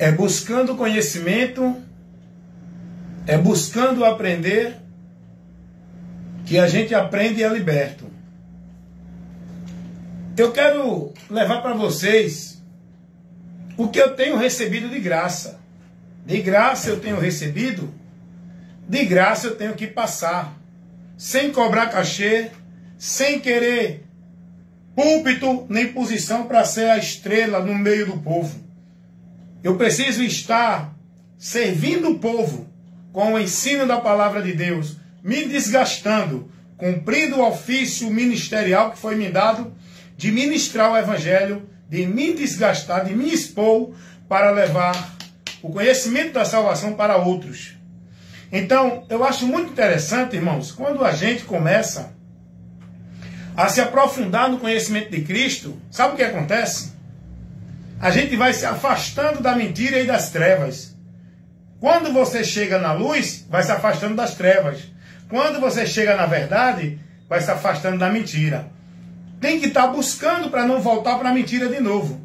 É buscando conhecimento, é buscando aprender, que a gente aprende e é liberto. Eu quero levar para vocês o que eu tenho recebido de graça. De graça eu tenho recebido, de graça eu tenho que passar, sem cobrar cachê, sem querer púlpito nem posição para ser a estrela no meio do povo. Eu preciso estar servindo o povo com o ensino da palavra de Deus, me desgastando, cumprindo o ofício ministerial que foi me dado de ministrar o evangelho, de me desgastar, de me expor para levar o conhecimento da salvação para outros. Então, eu acho muito interessante, irmãos, quando a gente começa a se aprofundar no conhecimento de Cristo, sabe o que acontece? A gente vai se afastando da mentira e das trevas. Quando você chega na luz, vai se afastando das trevas. Quando você chega na verdade, vai se afastando da mentira. Tem que estar buscando para não voltar para a mentira de novo.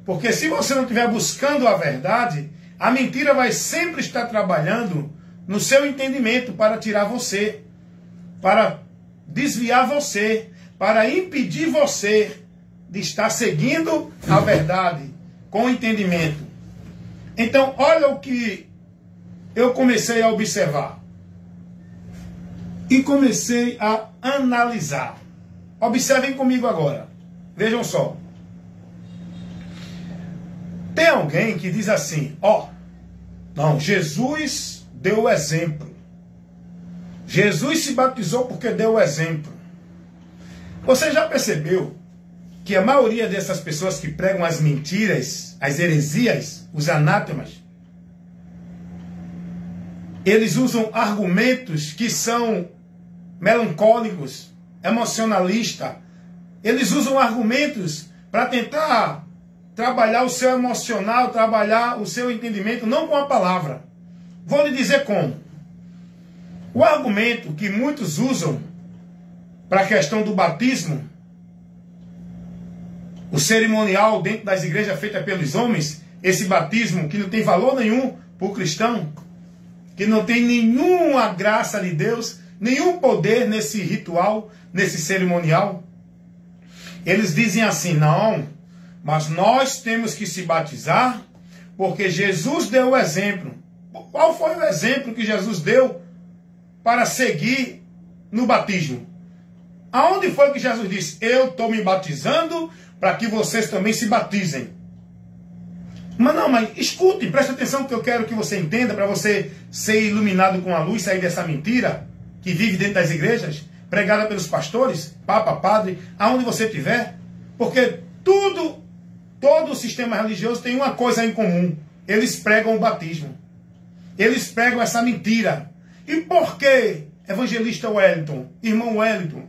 Porque se você não estiver buscando a verdade, a mentira vai sempre estar trabalhando no seu entendimento para tirar você, para desviar você, para impedir você de estar seguindo a verdade com entendimento. Então, olha o que eu comecei a observar. E comecei a analisar. Observem comigo agora. Vejam só. Tem alguém que diz assim, não, Jesus deu o exemplo. Jesus se batizou porque deu o exemplo. Você já percebeu que a maioria dessas pessoas que pregam as mentiras, as heresias, os anátemas, eles usam argumentos que são melancólicos, emocionalistas. Eles usam argumentos para tentar trabalhar o seu emocional, trabalhar o seu entendimento, não com a palavra. Vou lhe dizer como. O argumento que muitos usam para a questão do batismo, o cerimonial dentro das igrejas feita pelos homens, esse batismo que não tem valor nenhum para o cristão, que não tem nenhuma graça de Deus, nenhum poder nesse ritual, nesse cerimonial. Eles dizem assim, não, mas nós temos que se batizar porque Jesus deu o exemplo. Qual foi o exemplo que Jesus deu para seguir no batismo? Aonde foi que Jesus disse, eu estou me batizando para que vocês também se batizem? Mas escute, preste atenção que eu quero que você entenda, para você ser iluminado com a luz, sair dessa mentira que vive dentro das igrejas, pregada pelos pastores, papa, padre, aonde você estiver. Porque todo o sistema religioso tem uma coisa em comum. Eles pregam o batismo. Eles pregam essa mentira. E por que, evangelista Wellington, irmão Wellington,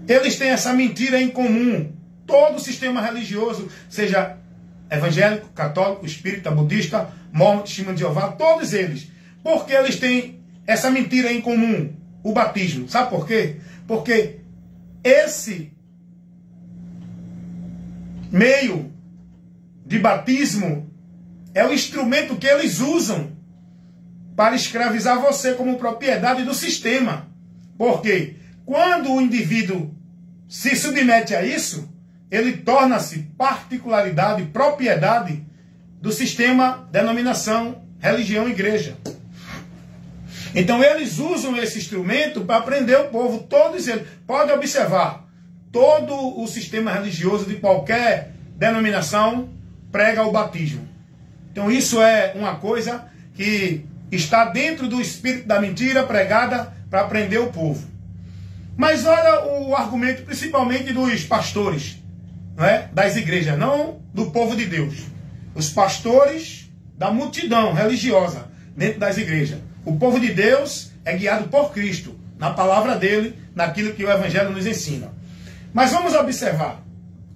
eles têm essa mentira em comum? Todo o sistema religioso, seja evangélico, católico, espírita, budista, mormon, testemunho de Jeová, todos eles. Porque eles têm essa mentira em comum? O batismo. Sabe por quê? Porque esse meio de batismo é o instrumento que eles usam para escravizar você como propriedade do sistema. Porque quando o indivíduo se submete a isso, ele torna-se particularidade, propriedade do sistema, denominação, religião, igreja. Então eles usam esse instrumento para prender o povo, todos eles. Pode observar, todo o sistema religioso de qualquer denominação prega o batismo. Então isso é uma coisa que está dentro do espírito da mentira pregada para prender o povo. Mas olha o argumento principalmente dos pastores, não é? Das igrejas, não do povo de Deus. Os pastores da multidão religiosa dentro das igrejas. O povo de Deus é guiado por Cristo, na palavra dele, naquilo que o Evangelho nos ensina. Mas vamos observar.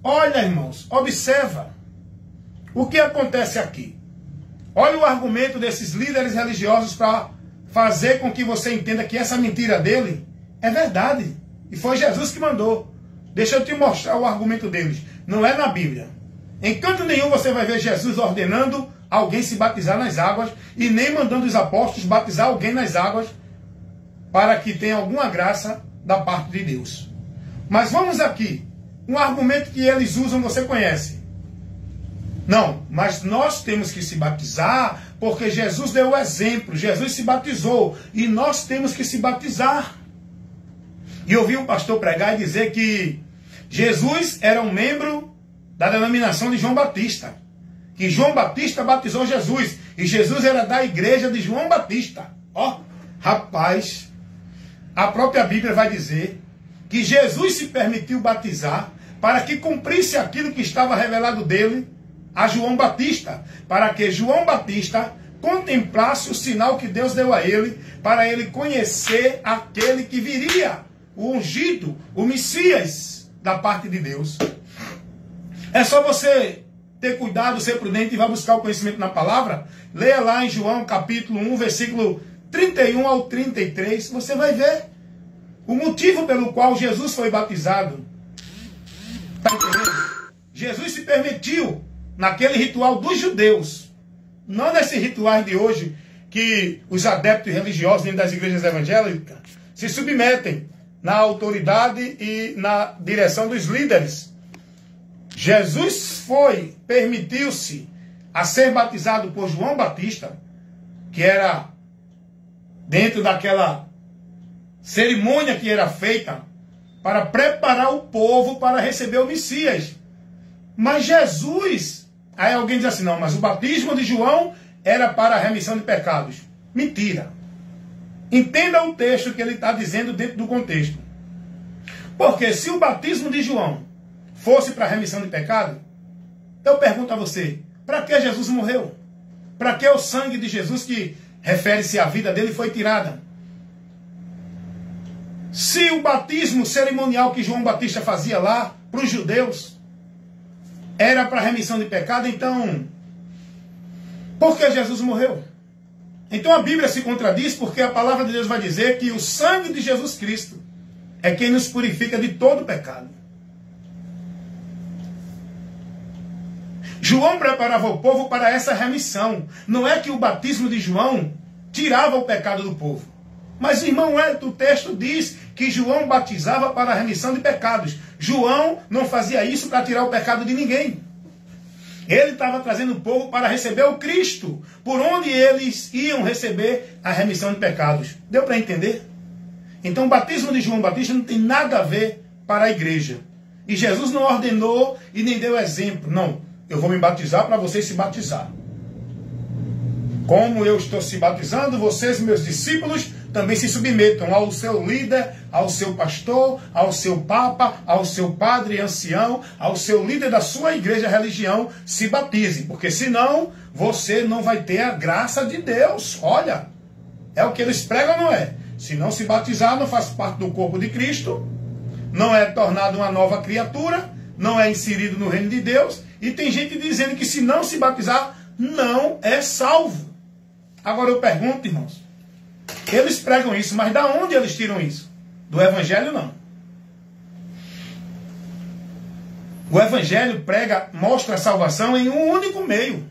Olha, irmãos, observa o que acontece aqui. Olha o argumento desses líderes religiosos para fazer com que você entenda que essa mentira dele é verdade. E foi Jesus que mandou. Deixa eu te mostrar o argumento deles. Não é na Bíblia. Em canto nenhum você vai ver Jesus ordenando alguém se batizar nas águas e nem mandando os apóstolos batizar alguém nas águas para que tenha alguma graça da parte de Deus. Mas vamos aqui. Um argumento que eles usam, você conhece. Não, mas nós temos que se batizar porque Jesus deu o exemplo. Jesus se batizou e nós temos que se batizar. E eu ouvi um pastor pregar e dizer que Jesus era um membro da denominação de João Batista. Que João Batista batizou Jesus. E Jesus era da igreja de João Batista. Ó, rapaz, a própria Bíblia vai dizer que Jesus se permitiu batizar para que cumprisse aquilo que estava revelado dele a João Batista. Para que João Batista contemplasse o sinal que Deus deu a ele, para ele conhecer aquele que viria, o ungido, o Messias da parte de Deus. É só você ter cuidado, ser prudente e vai buscar o conhecimento na palavra. Leia lá em João capítulo 1, versículo 31 ao 33. Você vai ver o motivo pelo qual Jesus foi batizado. Está entendendo? Jesus se permitiu naquele ritual dos judeus. Não nesses rituais de hoje que os adeptos religiosos dentro das igrejas evangélicas se submetem na autoridade e na direção dos líderes. Jesus permitiu-se a ser batizado por João Batista, que era dentro daquela cerimônia que era feita para preparar o povo para receber o Messias. Mas Jesus, aí alguém diz assim, não, mas o batismo de João era para a remissão de pecados. Mentira. Entenda o texto que ele está dizendo dentro do contexto. Porque se o batismo de João fosse para a remissão de pecado, eu pergunto a você, para que Jesus morreu? Para que o sangue de Jesus, que refere-se à vida dele, foi tirada? Se o batismo cerimonial que João Batista fazia lá, para os judeus, era para a remissão de pecado, então, por que Jesus morreu? Então a Bíblia se contradiz, porque a palavra de Deus vai dizer que o sangue de Jesus Cristo é quem nos purifica de todo pecado. João preparava o povo para essa remissão. Não é que o batismo de João tirava o pecado do povo. Mas, irmão, o texto diz que João batizava para a remissão de pecados. João não fazia isso para tirar o pecado de ninguém. Ele estava trazendo o povo para receber o Cristo, por onde eles iam receber a remissão de pecados. Deu para entender? Então o batismo de João Batista não tem nada a ver para a igreja. E Jesus não ordenou e nem deu exemplo. Não, eu vou me batizar para vocês se batizar. Como eu estou se batizando, vocês, meus discípulos, também se submetam ao seu líder, ao seu pastor, ao seu papa, ao seu padre ancião, ao seu líder da sua igreja, religião, se batize. Porque senão, você não vai ter a graça de Deus. Olha, é o que eles pregam, não é? Se não se batizar, não faz parte do corpo de Cristo, não é tornado uma nova criatura, não é inserido no reino de Deus. E tem gente dizendo que se não se batizar, não é salvo. Agora eu pergunto, irmãos, eles pregam isso, mas da onde eles tiram isso? Do Evangelho, não. O Evangelho mostra a salvação em um único meio.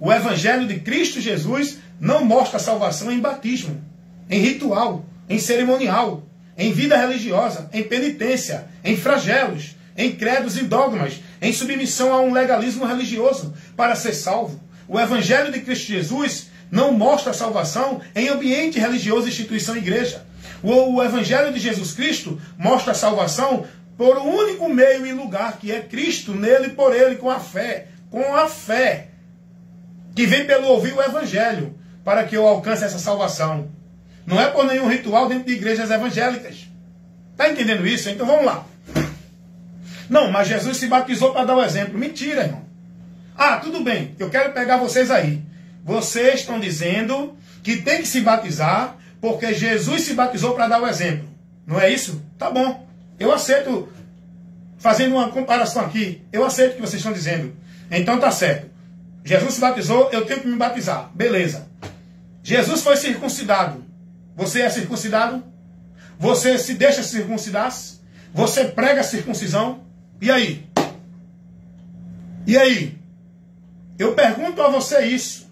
O Evangelho de Cristo Jesus não mostra a salvação em batismo, em ritual, em cerimonial, em vida religiosa, em penitência, em flagelos, em credos e dogmas, em submissão a um legalismo religioso para ser salvo. O Evangelho de Cristo Jesus não mostra a salvação em ambiente religioso, instituição, igreja. O Evangelho de Jesus Cristo mostra a salvação por um único meio e lugar, que é Cristo, nele, por ele, com a fé. Com a fé que vem pelo ouvir o Evangelho, para que eu alcance essa salvação. Não é por nenhum ritual dentro de igrejas evangélicas. Está entendendo isso? Então vamos lá. Não, mas Jesus se batizou para dar o exemplo. Mentira, irmão. Ah, tudo bem, eu quero pegar vocês aí. Vocês estão dizendo que tem que se batizar porque Jesus se batizou para dar o exemplo. Não é isso? Tá bom. Eu aceito, fazendo uma comparação aqui, eu aceito o que vocês estão dizendo. Então tá certo. Jesus se batizou, eu tenho que me batizar. Beleza. Jesus foi circuncidado. Você é circuncidado? Você se deixa circuncidar? Você prega a circuncisão? E aí? E aí? Eu pergunto a você isso.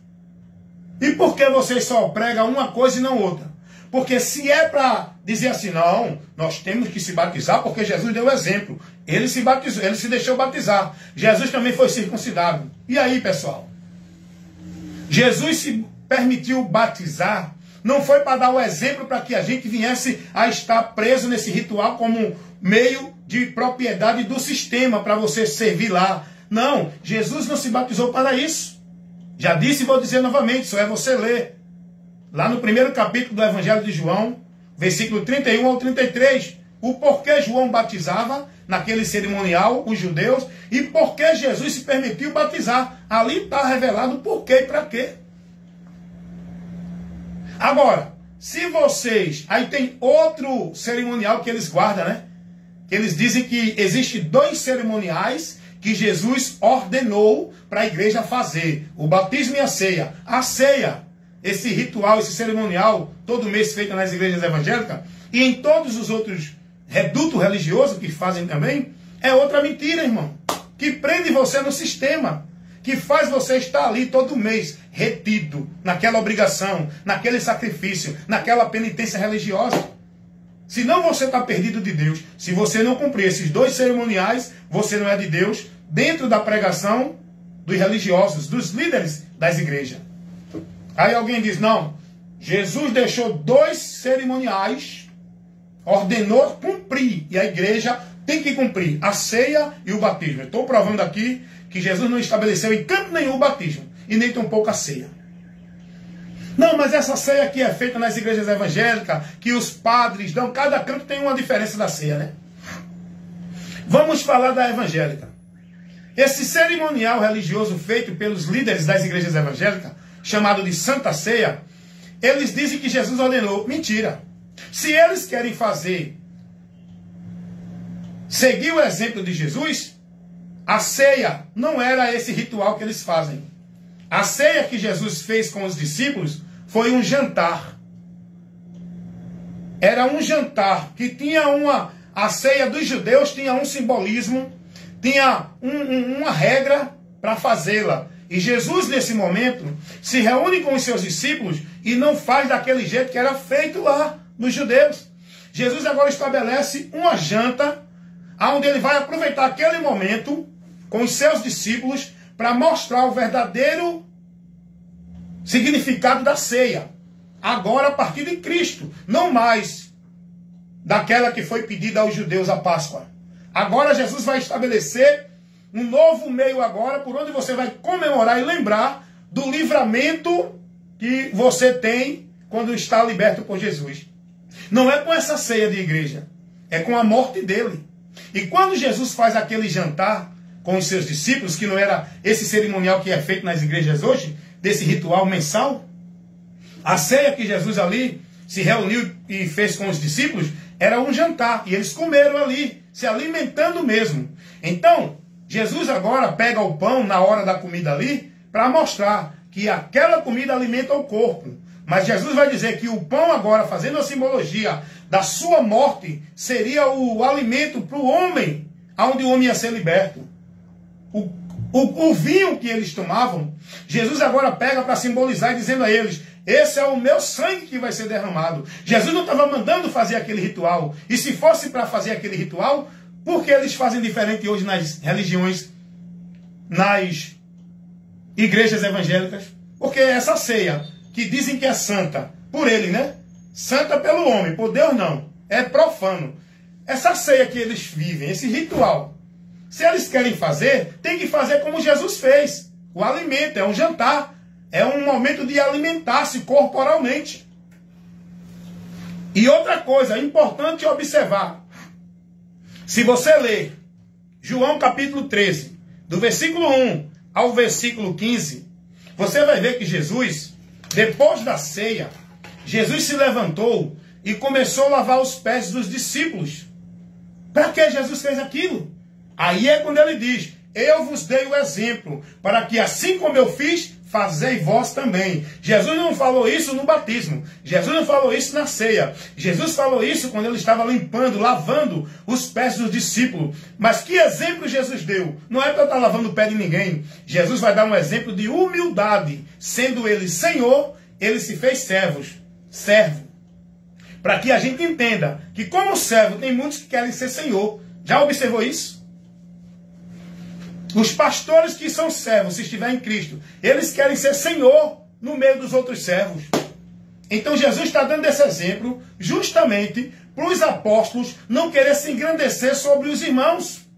E por que vocês só pregam uma coisa e não outra? Porque se é para dizer assim, não, nós temos que se batizar porque Jesus deu o exemplo. Ele se batizou, ele se deixou batizar. Jesus também foi circuncidado. E aí, pessoal? Jesus se permitiu batizar, não foi para dar o exemplo para que a gente viesse a estar preso nesse ritual como meio de propriedade do sistema, para você servir lá. Não, Jesus não se batizou para isso. Já disse e vou dizer novamente, só é você ler. Lá no primeiro capítulo do Evangelho de João, versículo 31 ao 33, o porquê João batizava naquele cerimonial os judeus e porquê Jesus se permitiu batizar. Ali está revelado o porquê e para quê. Agora, se vocês... Aí tem outro cerimonial que eles guardam, né? Que eles dizem que existe 2 cerimoniais que Jesus ordenou para a igreja fazer. O batismo e a ceia. A ceia, esse ritual, esse cerimonial, todo mês feito nas igrejas evangélicas, e em todos os outros redutos religiosos que fazem também, é outra mentira, irmão. Que prende você no sistema. Que faz você estar ali todo mês, retido, naquela obrigação, naquele sacrifício, naquela penitência religiosa. Senão você está perdido de Deus. Se você não cumprir esses 2 cerimoniais, você não é de Deus, dentro da pregação dos religiosos, dos líderes das igrejas. Aí alguém diz, não, Jesus deixou 2 cerimoniais, ordenou cumprir, e a igreja tem que cumprir a ceia e o batismo. Eu estou provando aqui que Jesus não estabeleceu em canto nenhum o batismo, e nem tampouco a ceia. Não, mas essa ceia aqui é feita nas igrejas evangélicas, que os padres dão, cada canto tem uma diferença da ceia, né? Vamos falar da evangélica. Esse cerimonial religioso feito pelos líderes das igrejas evangélicas, chamado de Santa Ceia, eles dizem que Jesus ordenou. Mentira. Se eles querem seguir o exemplo de Jesus, a ceia não era esse ritual que eles fazem. A ceia que Jesus fez com os discípulos foi um jantar. Era um jantar que tinha a ceia dos judeus tinha um simbolismo, tinha uma regra para fazê-la. E Jesus, nesse momento, se reúne com os seus discípulos e não faz daquele jeito que era feito lá nos judeus. Jesus agora estabelece uma janta, onde ele vai aproveitar aquele momento com os seus discípulos para mostrar o verdadeiro significado da ceia. Agora a partir de Cristo, não mais daquela que foi pedida aos judeus a Páscoa. Agora Jesus vai estabelecer um novo meio agora, por onde você vai comemorar e lembrar do livramento que você tem quando está liberto por Jesus. Não é com essa ceia de igreja, é com a morte dele. E quando Jesus faz aquele jantar com os seus discípulos, que não era esse cerimonial que é feito nas igrejas hoje, desse ritual mensal, a ceia que Jesus ali se reuniu e fez com os discípulos, era um jantar, e eles comeram ali, se alimentando mesmo. Então, Jesus agora pega o pão na hora da comida ali, para mostrar que aquela comida alimenta o corpo. Mas Jesus vai dizer que o pão agora, fazendo a simbologia da sua morte, seria o alimento para o homem, onde o homem ia ser liberto. O vinho que eles tomavam, Jesus agora pega para simbolizar, dizendo a eles, esse é o meu sangue que vai ser derramado. Jesus não estava mandando fazer aquele ritual. E se fosse para fazer aquele ritual, por que eles fazem diferente hoje nas religiões, nas igrejas evangélicas? Porque essa ceia, que dizem que é santa, por ele, né? Santa pelo homem, por Deus não. É profano. Essa ceia que eles vivem, esse ritual, se eles querem fazer, tem que fazer como Jesus fez. O alimento, é um jantar. É um momento de alimentar-se corporalmente. E outra coisa, importante observar. Se você ler João capítulo 13, do versículo 1 ao versículo 15, você vai ver que Jesus, depois da ceia, Jesus se levantou e começou a lavar os pés dos discípulos. Para que Jesus fez aquilo? Aí é quando ele diz, eu vos dei o exemplo, para que assim como eu fiz, fazei vós também. Jesus não falou isso no batismo. Jesus não falou isso na ceia. Jesus falou isso quando ele estava limpando, lavando os pés dos discípulos. Mas que exemplo Jesus deu? Não é para eu estar lavando o pé de ninguém. Jesus vai dar um exemplo de humildade. Sendo ele Senhor, ele se fez servo. Para que a gente entenda que como servo tem muitos que querem ser Senhor. Já observou isso? Os pastores que são servos, se estiver em Cristo, eles querem ser Senhor no meio dos outros servos. Então Jesus está dando esse exemplo justamente para os apóstolos não querer se engrandecer sobre os irmãos.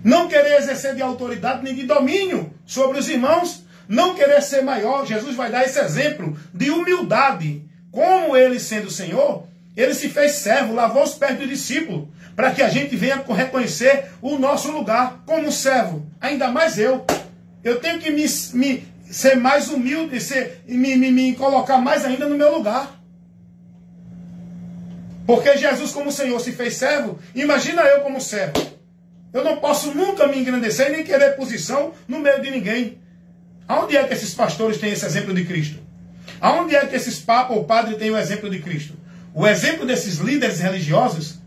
Não querer exercer de autoridade nem de domínio sobre os irmãos. Não querer ser maior. Jesus vai dar esse exemplo de humildade. Como ele sendo Senhor, ele se fez servo, lavou os pés do discípulo, para que a gente venha reconhecer o nosso lugar como servo. Ainda mais eu. Eu tenho que ser mais humilde, me colocar mais ainda no meu lugar. Porque Jesus como Senhor se fez servo, imagina eu como servo. Eu não posso nunca me engrandecer e nem querer posição no meio de ninguém. Aonde é que esses pastores têm esse exemplo de Cristo? Aonde é que esses papas ou padres têm o exemplo de Cristo? O exemplo desses líderes religiosos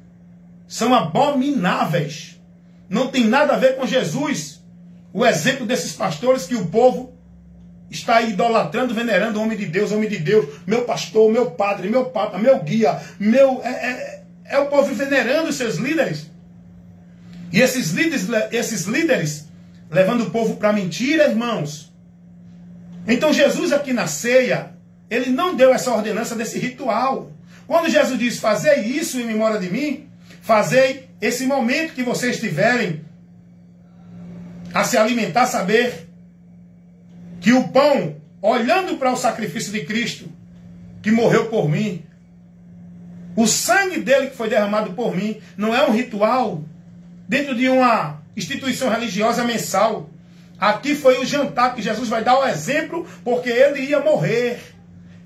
são abomináveis. Não tem nada a ver com Jesus. O exemplo desses pastores que o povo está idolatrando, venerando o homem de Deus, meu pastor, meu padre, meu papa, meu guia, é o povo venerando os seus líderes. E esses líderes levando o povo para a mentira, irmãos. Então Jesus aqui na ceia, ele não deu essa ordenança desse ritual. Quando Jesus diz, fazei isso em memória de mim, fazei esse momento que vocês tiverem a se alimentar, saber que o pão, olhando para o sacrifício de Cristo, que morreu por mim, o sangue dele que foi derramado por mim, não é um ritual dentro de uma instituição religiosa mensal. Aqui foi o jantar que Jesus vai dar o exemplo, porque ele ia morrer.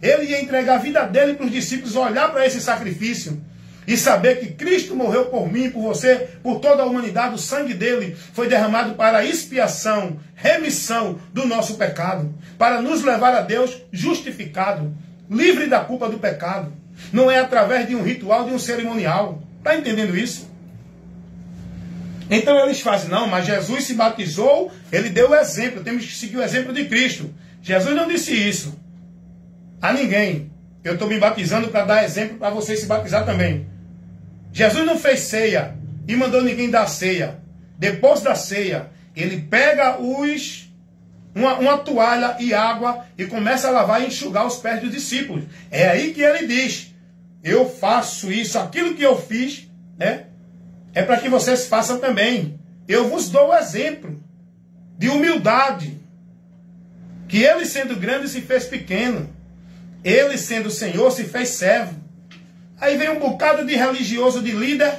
Ele ia entregar a vida dele para os discípulos, olhar para esse sacrifício e saber que Cristo morreu por mim, por você, por toda a humanidade. O sangue dele foi derramado para a expiação, remissão do nosso pecado, para nos levar a Deus justificado, livre da culpa do pecado. Não é através de um ritual, de um cerimonial. Está entendendo isso? Então eles fazem, não, mas Jesus se batizou, ele deu o exemplo, temos que seguir o exemplo de Cristo. Jesus não disse isso a ninguém. Eu estou me batizando para dar exemplo para vocês se batizar também. Jesus não fez ceia e mandou ninguém dar ceia. Depois da ceia, ele pega uma toalha e água e começa a lavar e enxugar os pés dos discípulos. É aí que ele diz, eu faço isso, aquilo que eu fiz, né? É para que vocês façam também. Eu vos dou o exemplo de humildade. Que ele sendo grande se fez pequeno. Ele sendo Senhor se fez servo. Aí vem um bocado de religioso, de líder,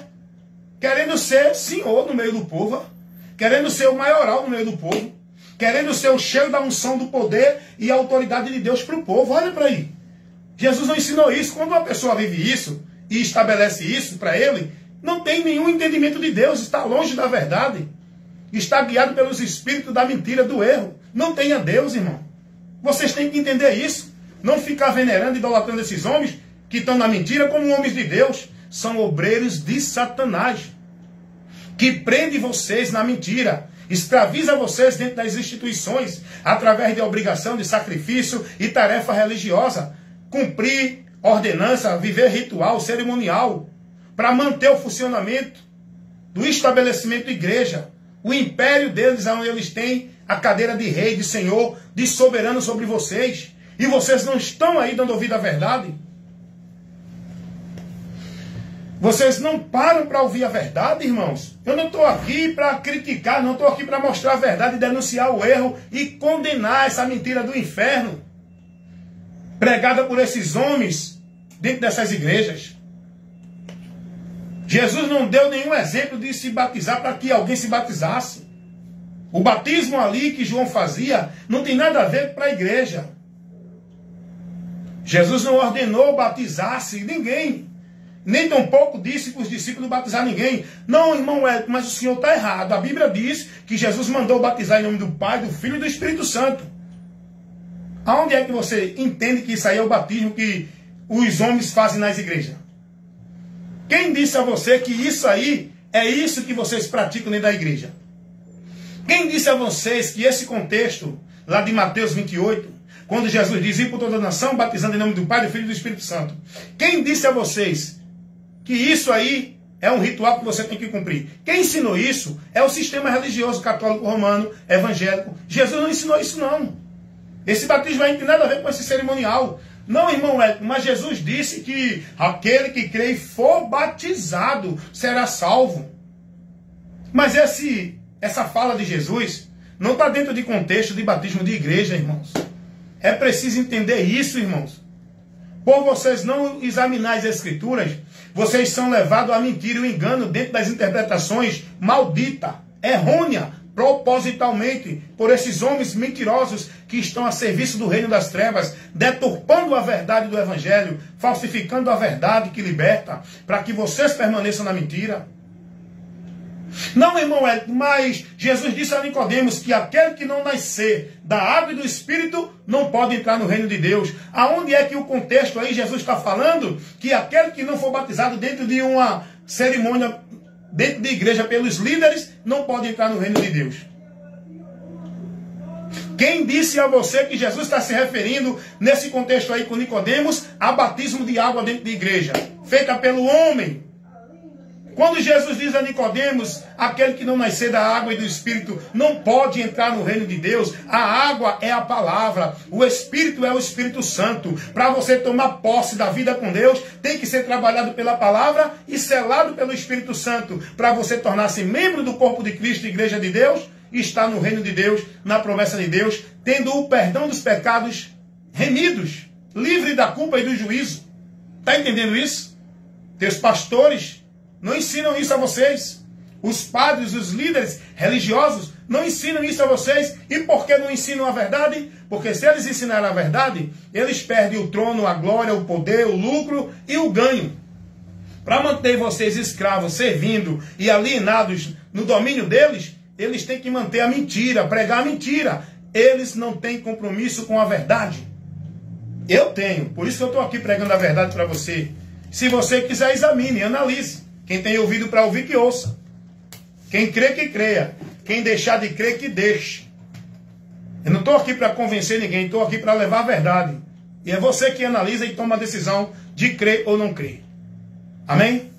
querendo ser Senhor no meio do povo. Querendo ser o maioral no meio do povo. Querendo ser o cheio da unção do poder e autoridade de Deus para o povo. Olha para aí. Jesus não ensinou isso. Quando uma pessoa vive isso e estabelece isso para ele, não tem nenhum entendimento de Deus, está longe da verdade, está guiado pelos espíritos da mentira, do erro. Não tem a Deus, irmão. Vocês têm que entender isso. Não ficar venerando e idolatrando esses homens que estão na mentira como homens de Deus. São obreiros de Satanás, que prende vocês na mentira, escraviza vocês dentro das instituições, através de obrigação de sacrifício e tarefa religiosa, cumprir ordenança, viver ritual, cerimonial, para manter o funcionamento do estabelecimento da igreja. O império deles, onde eles têm a cadeira de rei, de senhor, de soberano sobre vocês. E vocês não estão aí dando ouvido à verdade. Vocês não param para ouvir a verdade, irmãos. Eu não estou aqui para criticar, não estou aqui para mostrar a verdade, denunciar o erro e condenar essa mentira do inferno pregada por esses homens dentro dessas igrejas. Jesus não deu nenhum exemplo de se batizar para que alguém se batizasse. O batismo ali que João fazia não tem nada a ver para a igreja. Jesus não ordenou batizar-se ninguém. Nem tampouco disse para os discípulos batizar ninguém. Não, irmão Hélio, mas o senhor está errado. A Bíblia diz que Jesus mandou batizar em nome do Pai, do Filho e do Espírito Santo. Aonde é que você entende que isso aí é o batismo que os homens fazem nas igrejas? Quem disse a você que isso aí é isso que vocês praticam dentro da igreja? Quem disse a vocês que esse contexto, lá de Mateus 28, quando Jesus diz, ir por toda a nação, batizando em nome do Pai, do Filho e do Espírito Santo. Quem disse a vocês que isso aí é um ritual que você tem que cumprir? Quem ensinou isso é o sistema religioso católico romano, evangélico. Jesus não ensinou isso, não. Esse batismo aí não tem nada a ver com esse cerimonial. Não, irmão Hélio, mas Jesus disse que aquele que crê e for batizado será salvo. Mas essa fala de Jesus não está dentro de contexto de batismo de igreja, irmãos. É preciso entender isso, irmãos. Por vocês não examinar as Escrituras, vocês são levados à mentira e ao engano dentro das interpretações maldita, errônea, propositalmente, por esses homens mentirosos que estão a serviço do reino das trevas, deturpando a verdade do Evangelho, falsificando a verdade que liberta, para que vocês permaneçam na mentira. Não, irmão, mas Jesus disse a Nicodemos que aquele que não nascer da água e do Espírito não pode entrar no reino de Deus. Aonde é que o contexto aí Jesus está falando que aquele que não for batizado dentro de uma cerimônia, dentro de igreja pelos líderes, não pode entrar no reino de Deus? Quem disse a você que Jesus está se referindo, nesse contexto aí com Nicodemos, a batismo de água dentro de igreja, feita pelo homem? Quando Jesus diz a Nicodemos, aquele que não nascer da água e do Espírito não pode entrar no reino de Deus, a água é a palavra, o Espírito é o Espírito Santo. Para você tomar posse da vida com Deus, tem que ser trabalhado pela palavra e selado pelo Espírito Santo, para você tornar-se membro do corpo de Cristo, igreja de Deus, e estar no reino de Deus, na promessa de Deus, tendo o perdão dos pecados remidos, livre da culpa e do juízo. Está entendendo isso? Teus pastores não ensinam isso a vocês. Os padres, os líderes religiosos não ensinam isso a vocês. E por que não ensinam a verdade? Porque se eles ensinarem a verdade, eles perdem o trono, a glória, o poder, o lucro e o ganho. Para manter vocês escravos, servindo e alienados no domínio deles, eles têm que manter a mentira, pregar a mentira. Eles não têm compromisso com a verdade. Eu tenho. Por isso que eu estou aqui pregando a verdade para você. Se você quiser, examine, analise. Quem tem ouvido para ouvir, que ouça. Quem crê, que creia. Quem deixar de crer, que deixe. Eu não estou aqui para convencer ninguém, estou aqui para levar a verdade. E é você que analisa e toma a decisão de crer ou não crer. Amém?